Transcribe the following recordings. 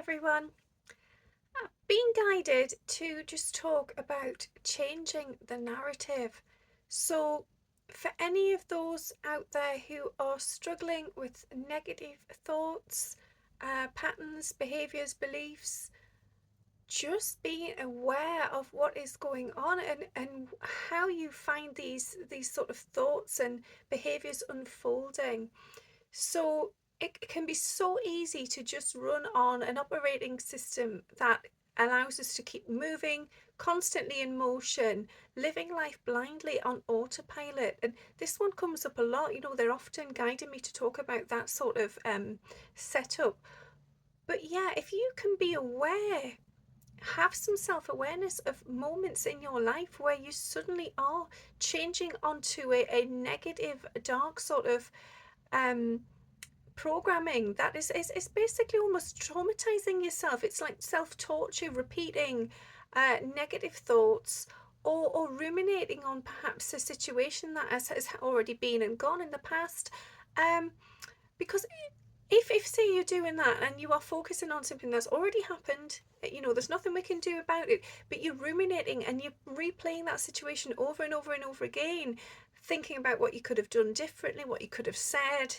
everyone. Being guided to just talk about changing the narrative. So, for any of those out there who are struggling with negative thoughts, patterns, behaviors, beliefs, just being aware of what is going on and how you find these sort of thoughts and behaviors unfolding. So it can be so easy to just run on an operating system that allows us to keep moving, constantly in motion, living life blindly on autopilot. And this one comes up a lot. They're often guiding me to talk about that sort of setup. But yeah, if you can be aware, have some self-awareness of moments in your life where you suddenly are changing onto a negative, dark sort of um programming that is basically almost traumatizing yourself. It's like self-torture, repeating negative thoughts, or ruminating on perhaps a situation that has already been and gone in the past. um because if say you're doing that and you are focusing on something that's already happened, there's nothing we can do about it, but you're ruminating and you're replaying that situation over and over and over again, thinking about what you could have done differently, what you could have said.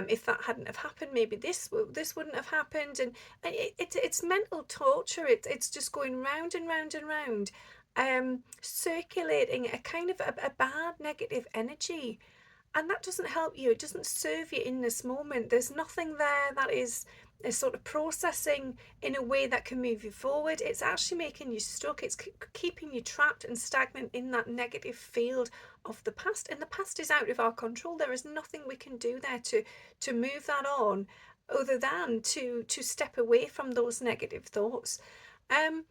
If that hadn't have happened, maybe this wouldn't have happened. And it's mental torture. It's just going round and round and round, circulating a kind of a bad negative energy. And that doesn't help you. It doesn't serve you in this moment. There's nothing there that is sort of processing in a way that can move you forward. It's actually making you stuck. It's keeping you trapped and stagnant in that negative field of the past. And the past is out of our control. There is nothing we can do there to move that on, other than to step away from those negative thoughts. Um,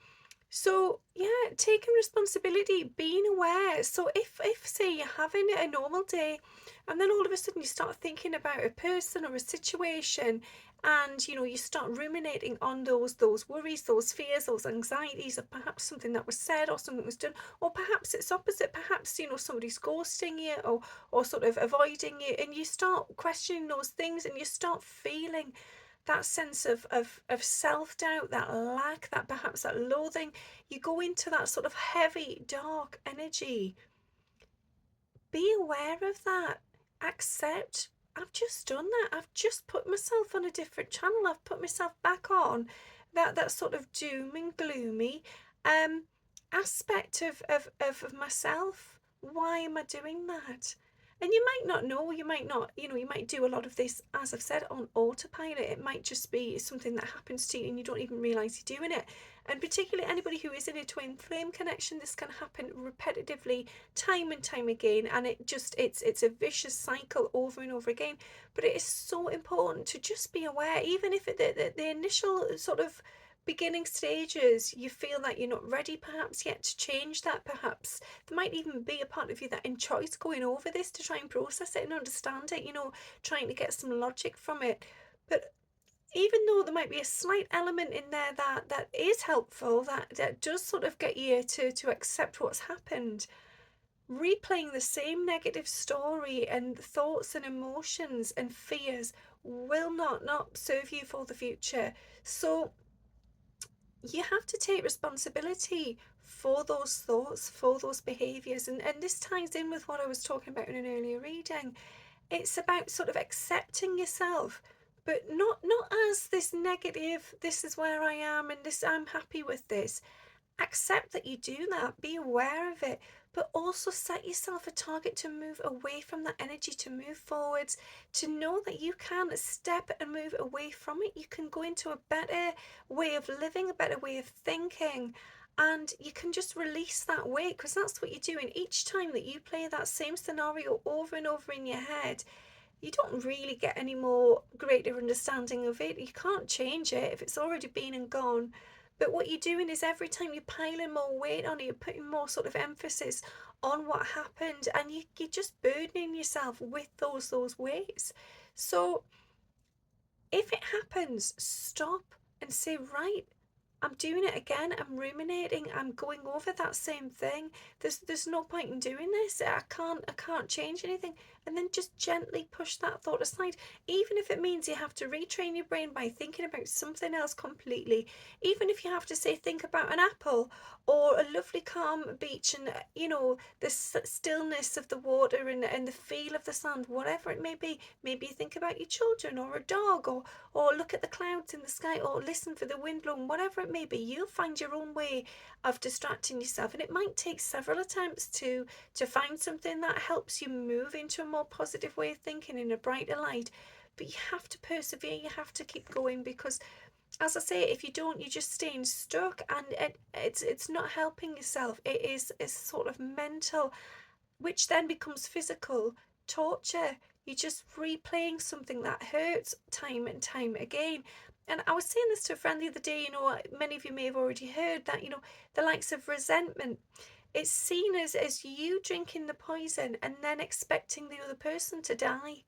so yeah, taking responsibility, being aware. So if say you're having a normal day, and then all of a sudden you start thinking about a person or a situation, and you start ruminating on those worries, those fears, those anxieties of perhaps something that was said or something was done, or perhaps it's opposite. Perhaps somebody's ghosting you, or sort of avoiding you, and you start questioning those things, and you start feeling that sense of self-doubt, that lack, that perhaps that loathing. You go into that sort of heavy, dark energy. Be aware of that. Accept, I've just done that. I've just put myself on a different channel. I've put myself back on that sort of doom and gloomy um aspect of myself. Why am I doing that? And you might not know, you might not, you might do a lot of this, as I've said, on autopilot. It might just be something that happens to you and you don't even realize you're doing it. And particularly anybody who is in a twin flame connection, this can happen repetitively, time and time again, and it's a vicious cycle over and over again. But it is so important to just be aware, even if at the initial sort of beginning stages you feel that you're not ready perhaps yet to change that. Perhaps there might even be a part of you that enjoys going over this to try and process it and understand it, trying to get some logic from it. But even though there might be a slight element in there that is helpful, that does sort of get you to accept what's happened, replaying the same negative story and thoughts and emotions and fears will not serve you for the future. So you have to take responsibility for those thoughts, for those behaviors. And this ties in with what I was talking about in an earlier reading. It's about sort of accepting yourself, but not as this negative, this is where I am and this, I'm happy with this. Accept that you do that, be aware of it, but also set yourself a target to move away from that energy, to move forwards, to know that you can step and move away from it. You can go into a better way of living, a better way of thinking, and you can just release that weight, because that's what you're doing. Each time that you play that same scenario over and over in your head, you don't really get any more greater understanding of it. You can't change it if it's already been and gone. But what you're doing is every time you're piling more weight on it, you're putting more sort of emphasis on what happened, and you're just burdening yourself with those weights. So if it happens, stop and say, right, I'm doing it again. I'm ruminating. I'm going over that same thing. There's no point in doing this. I can't change anything. and then just gently push that thought aside, even if it means you have to retrain your brain by thinking about something else completely. Even if you have to say, think about an apple or a lovely calm beach, and the stillness of the water, and the feel of the sand, whatever it may be. Maybe you think about your children or a dog, or look at the clouds in the sky, or listen for the wind blowing, whatever it may be. You'll find your own way of distracting yourself, and it might take several attempts to find something that helps you move into a more positive way of thinking, in a brighter light. But you have to persevere, you have to keep going, because, as I say, if you don't, you're just staying stuck, and it's not helping yourself. It is sort of mental, which then becomes physical torture. You're just replaying something that hurts time and time again. And I was saying this to a friend the other day, many of you may have already heard that, the likes of resentment, it's seen as you drinking the poison and then expecting the other person to die.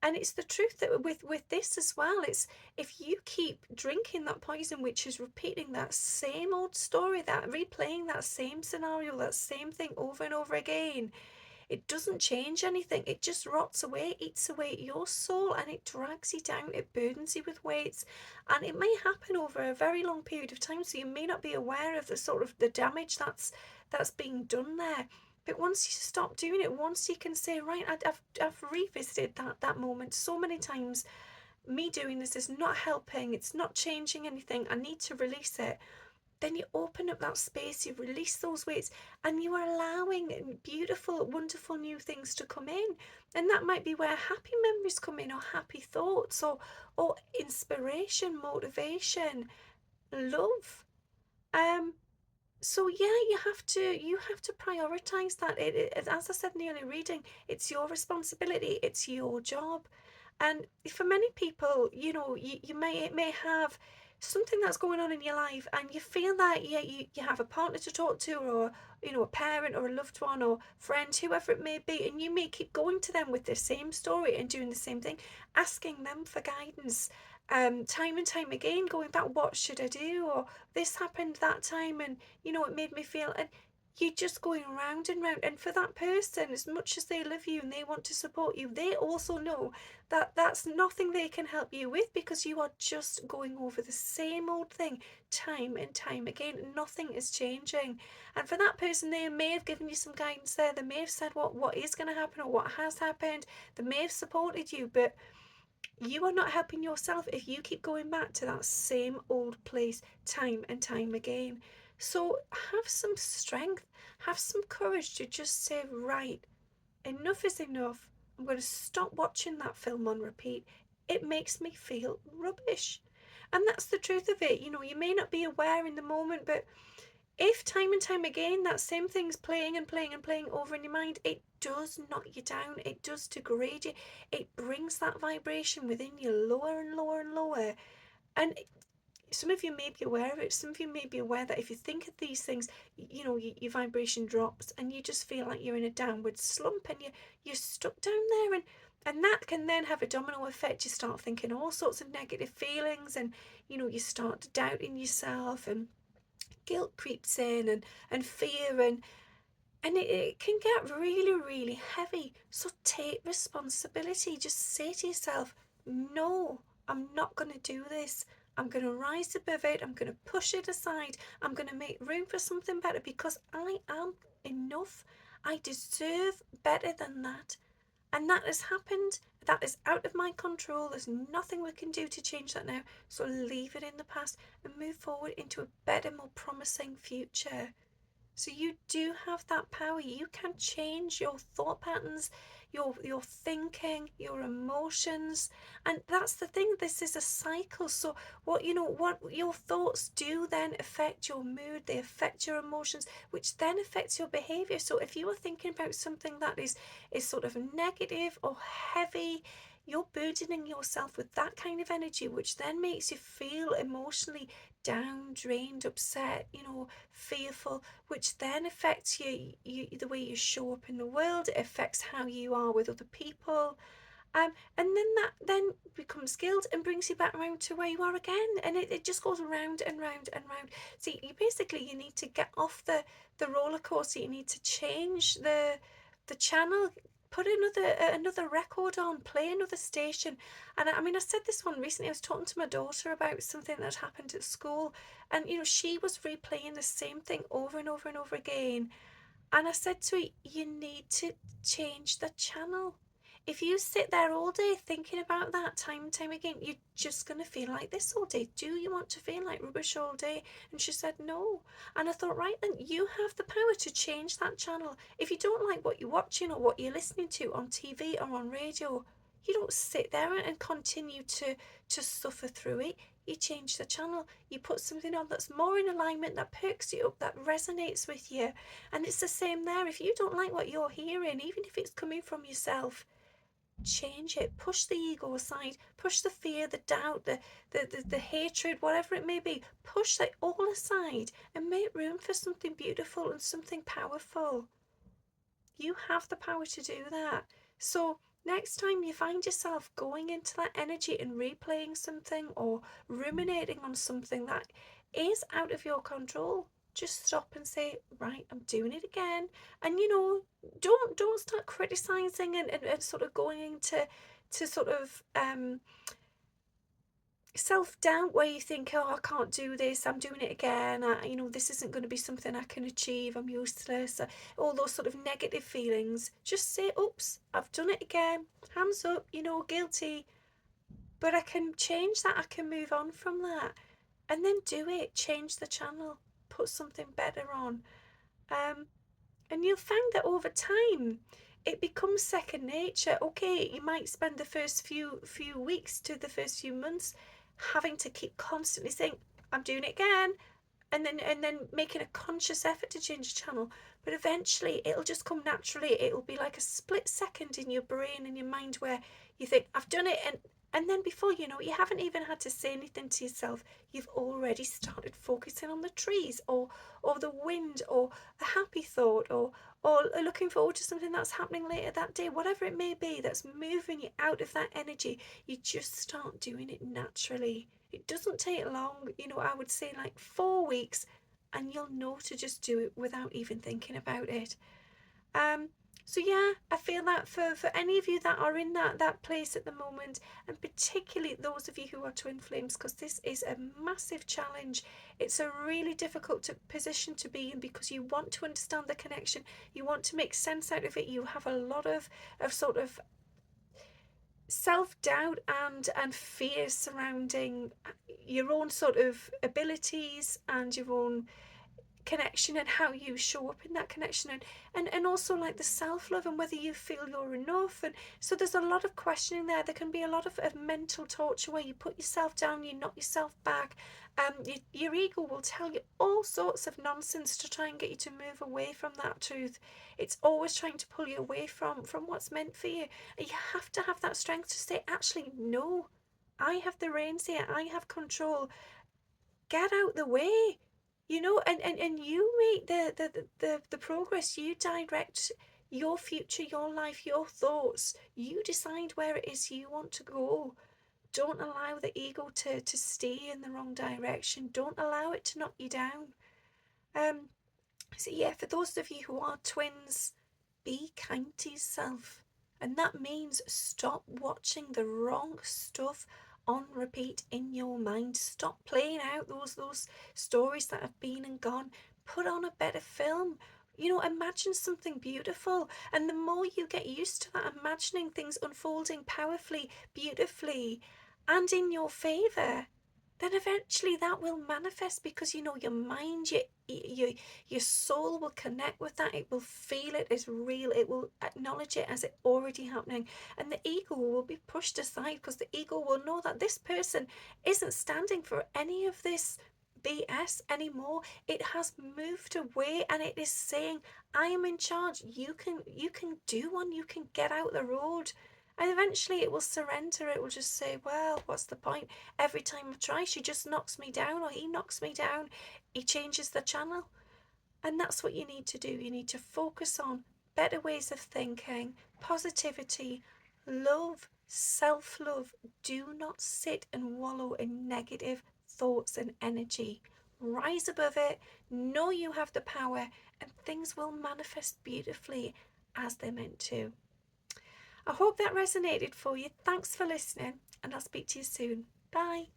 And it's the truth that with this as well, it's, if you keep drinking that poison, which is repeating that same old story, that replaying that same scenario, that same thing over and over again, it doesn't change anything. It just rots away, eats away at your soul, and it drags you down. It burdens you with weights, and it may happen over a very long period of time. So you may not be aware of the sort of the damage that's being done there. But once you stop doing it, once you can say, right, I've revisited that moment so many times. Me doing this is not helping. It's not changing anything. I need to release it. Then you open up that space, you release those weights, and you are allowing beautiful, wonderful new things to come in. And that might be where happy memories come in, or happy thoughts, or inspiration, motivation, love. Um, so yeah, you have to prioritize that. As I said in the earlier reading, it's your responsibility, it's your job. And for many people, you may have something that's going on in your life, and you feel that, yeah, you have a partner to talk to, or a parent or a loved one or friend, whoever it may be, and you may keep going to them with the same story and doing the same thing, asking them for guidance, time and time again, going back, what should I do, or this happened that time, and it made me feel, and you're just going round and round. And for that person, as much as they love you and they want to support you, they also know that that's nothing they can help you with, because you are just going over the same old thing time and time again. Nothing is changing. And for that person, they may have given you some guidance there. They may have said what is going to happen, or what has happened. They may have supported you, but you are not helping yourself if you keep going back to that same old place time and time again. So have some strength, have some courage to just say, right, enough is enough. I'm going to stop watching that film on repeat. It makes me feel rubbish. And that's the truth of it. You may not be aware in the moment, but if time and time again that same thing's playing and playing and playing over in your mind, it does knock you down, it does degrade you, it brings that vibration within you lower and lower and lower. And some of you may be aware of it, some of you may be aware that if you think of these things, your vibration drops, and you just feel like you're in a downward slump, and you're stuck down there, and that can then have a domino effect. You start thinking all sorts of negative feelings, and you start doubting yourself, and guilt creeps in, and fear, and it can get really, really heavy. So take responsibility. Just say to yourself, no, I'm not going to do this. I'm going to rise above it. I'm going to push it aside. I'm going to make room for something better, because I am enough. I deserve better than that. And that has happened. That is out of my control. There's nothing we can do to change that now. So leave it in the past and move forward into a better, more promising future. So you do have that power. You can change your thought patterns, your thinking, your emotions. And that's the thing. This is a cycle. So what your thoughts do then affect your mood, they affect your emotions, which then affects your behavior. So if you are thinking about something that is sort of negative or heavy, you're burdening yourself with that kind of energy, which then makes you feel emotionally down, drained, upset, fearful, which then affects the way you show up in the world. It affects how you are with other people. And then that then becomes guilt and brings you back around to where you are again. And it just goes round and round and round. So you need to get off the roller coaster. You need to change the channel, put another record on, play another station. And I mean, I said this one recently. I was talking to my daughter about something that happened at school, and she was replaying the same thing over and over and over again. And I said to her, you need to change the channel. If you sit there all day thinking about that time and time again, you're just going to feel like this all day. Do you want to feel like rubbish all day? And she said no. And I thought, right then, you have the power to change that channel. If you don't like what you're watching or what you're listening to on TV or on radio, you don't sit there and continue to suffer through it. You change the channel. You put something on that's more in alignment, that perks you up, that resonates with you. And it's the same there. If you don't like what you're hearing, even if it's coming from yourself, change it. Push the ego aside. Push the fear, the doubt, the hatred, whatever it may be. Push that all aside and make room for something beautiful and something powerful. You have the power to do that. So next time you find yourself going into that energy and replaying something or ruminating on something that is out of your control, just stop and say, right, I'm doing it again. And don't start criticizing and sort of going into sort of self-doubt where you think, oh, I can't do this, I'm doing it again, this isn't going to be something I can achieve, I'm useless, all those sort of negative feelings. Just say, oops, I've done it again, hands up, guilty, but I can change that, I can move on from that. And then do it, change the channel, put something better on. And you'll find that over time it becomes second nature. Okay, you might spend the first few weeks to the first few months having to keep constantly saying, I'm doing it again, and then making a conscious effort to change the channel. But eventually it'll just come naturally. It'll be like a split second in your brain and your mind where you think, I've done it, and then before you know it, you haven't even had to say anything to yourself. You've already started focusing on the trees or the wind or a happy thought or looking forward to something that's happening later that day, whatever it may be that's moving you out of that energy. You just start doing it naturally. It doesn't take long, I would say like 4 weeks, and you'll know to just do it without even thinking about it. So yeah, I feel that for any of you that are in that place at the moment, and particularly those of you who are twin flames, because this is a massive challenge. It's a really difficult position to be in because you want to understand the connection, you want to make sense out of it. You have a lot of sort of self-doubt and fear surrounding your own sort of abilities and your own connection and how you show up in that connection, and also like the self-love and whether you feel you're enough. And so there's a lot of questioning there. There can be a lot of mental torture where you put yourself down, you knock yourself back. Your ego will tell you all sorts of nonsense to try and get you to move away from that truth. It's always trying to pull you away from what's meant for you. And you have to have that strength to say, actually, no, I have the reins here, I have control. Get out the way, and you make the progress. You direct your future, your life, your thoughts. You decide where it is you want to go. Don't allow the ego to steer in the wrong direction. Don't allow it to knock you down. So yeah, for those of you who are twins, be kind to yourself. And that means stop watching the wrong stuff on repeat in your mind. Stop playing out those stories that have been and gone. Put on a better film. Imagine something beautiful. And the more you get used to that, imagining things unfolding powerfully, beautifully, and in your favour, then eventually that will manifest, because your mind, your soul will connect with that. It will feel it as real. It will acknowledge it as it already happening, and the ego will be pushed aside, because the ego will know that this person isn't standing for any of this BS anymore. It has moved away, and it is saying, I am in charge. You can do one. You can get out the road. And eventually it will surrender. It will just say, well, what's the point? Every time I try, she just knocks me down, or he knocks me down. He changes the channel. And that's what you need to do. You need to focus on better ways of thinking, positivity, love, self-love. Do not sit and wallow in negative thoughts and energy. Rise above it. Know you have the power, and things will manifest beautifully as they're meant to. I hope that resonated for you. Thanks for listening, and I'll speak to you soon. Bye.